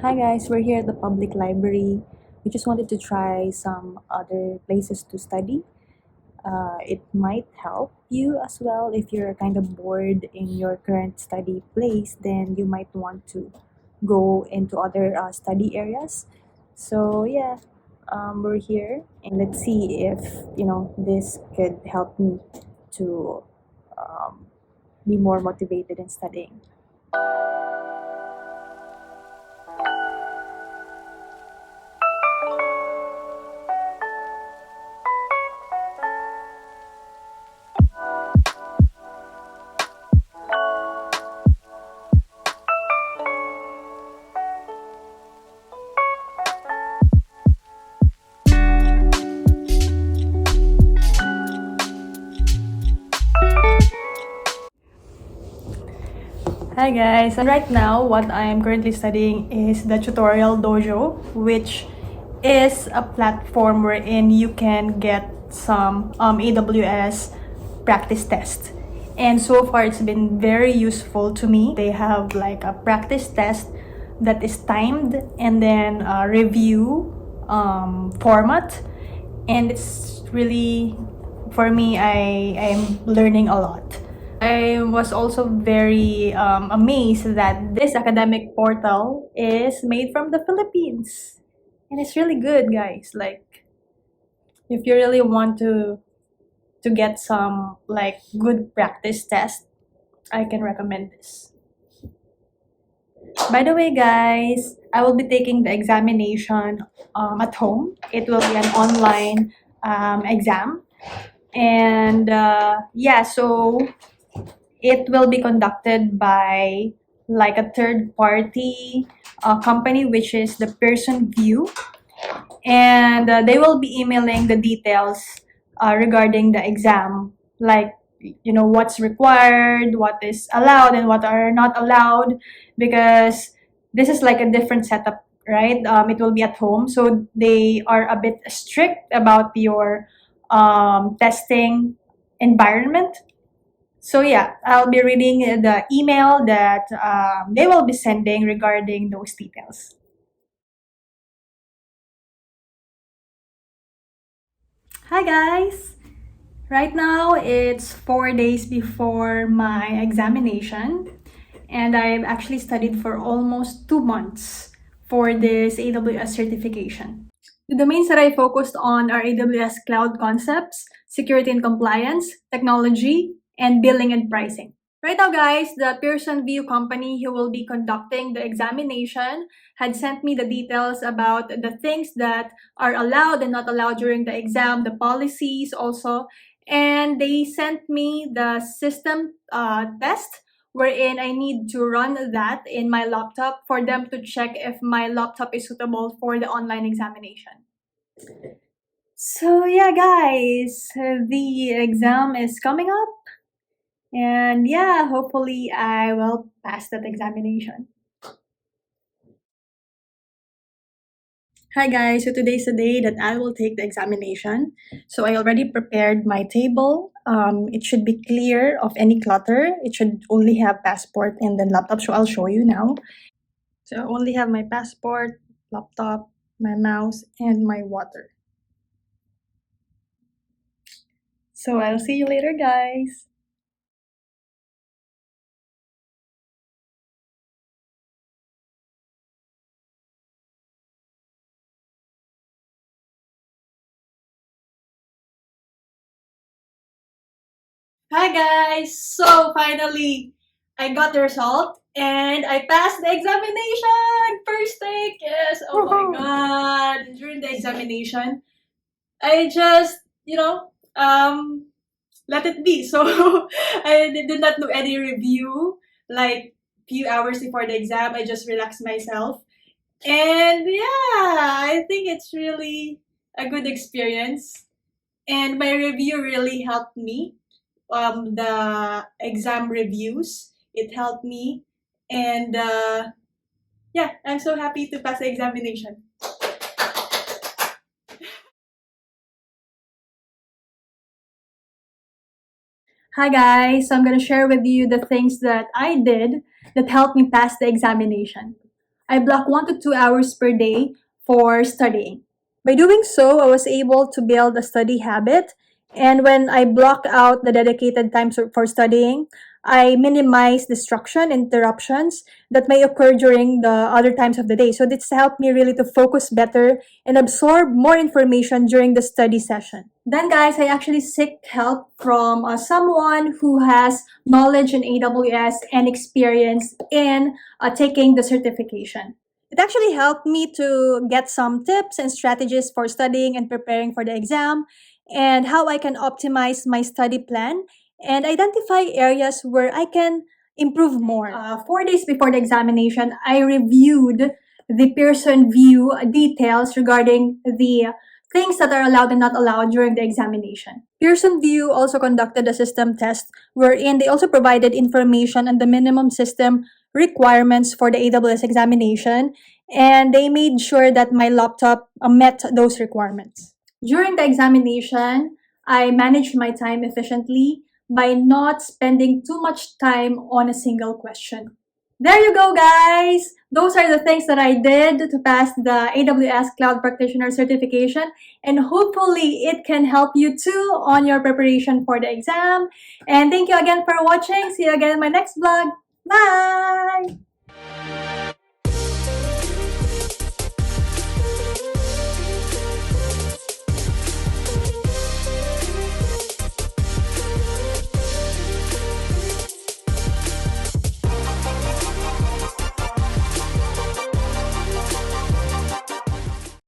Hi guys, we're here at the public library. We just wanted to try some other places to study. It might help you as well if you're kind of bored in your current study place, then you might want to go into other study areas. So yeah, we're here and let's see if this could help me to um, be more motivated in studying. Hi guys, and right now what I am currently studying is the Tutorial Dojo, which is a platform wherein you can get some AWS practice test. And so far it's been very useful to me. They have like a practice test that is timed and then a review format, and it's really, for me, I am learning a lot. I was also very amazed that this academic portal is made from the Philippines. And it's really good, guys. Like, if you really want to get some like good practice test, I can recommend this. By the way, guys, I will be taking the examination at home. It will be an online exam. And yeah, so it will be conducted by like a third party company, which is the Person View, and they will be emailing the details regarding the exam, like what's required, what is allowed, and what are not allowed, because this is like a different setup, right? It will be at home, so they are a bit strict about your testing environment. So yeah, I'll be reading the email that they will be sending regarding those details. Hi guys! Right now it's 4 days before my examination, and I've actually studied for almost 2 months for this AWS certification. The domains that I focused on are AWS Cloud Concepts, Security and Compliance, Technology, and Billing and Pricing. Right now, guys, the Pearson View company who will be conducting the examination had sent me the details about the things that are allowed and not allowed during the exam, the policies also, and they sent me the system test wherein I need to run that in my laptop for them to check if my laptop is suitable for the online examination. So yeah, guys, the exam is coming up, and yeah, hopefully I will pass that examination. Hi guys, so today's the day that I will take the examination. So I already prepared my table. It should be clear of any clutter. It should only have passport and then laptop. So I'll show you now. So I only have my passport, laptop, my mouse, and my water. So I'll see you later, guys. Hi guys! So finally, I got the result and I passed the examination! First take, yes! Oh my god! During the examination, I just, let it be. So I did not do any review like few hours before the exam. I just relaxed myself. And yeah, I think it's really a good experience. And my review really helped me, the exam reviews. It helped me, and yeah, I'm so happy to pass the examination. Hi guys, so I'm gonna share with you the things that I did that helped me pass the examination. I block 1 to 2 hours per day for studying. By doing so, I was able to build a study habit. And when I block out the dedicated times for studying, I minimize distraction, interruptions that may occur during the other times of the day. So this helped me really to focus better and absorb more information during the study session. Then guys, I actually seek help from someone who has knowledge in AWS and experience in taking the certification. It actually helped me to get some tips and strategies for studying and preparing for the exam, and how I can optimize my study plan and identify areas where I can improve more. 4 days before the examination, I reviewed the Pearson View details regarding the things that are allowed and not allowed during the examination. Pearson View also conducted a system test wherein they also provided information on the minimum system requirements for the AWS examination, and they made sure that my laptop met those requirements. During the examination, I managed my time efficiently by not spending too much time on a single question. There you go, guys! Those are the things that I did to pass the AWS Cloud Practitioner certification, and hopefully it can help you too on your preparation for the exam. And thank you again for watching. See you again in my next vlog. Bye!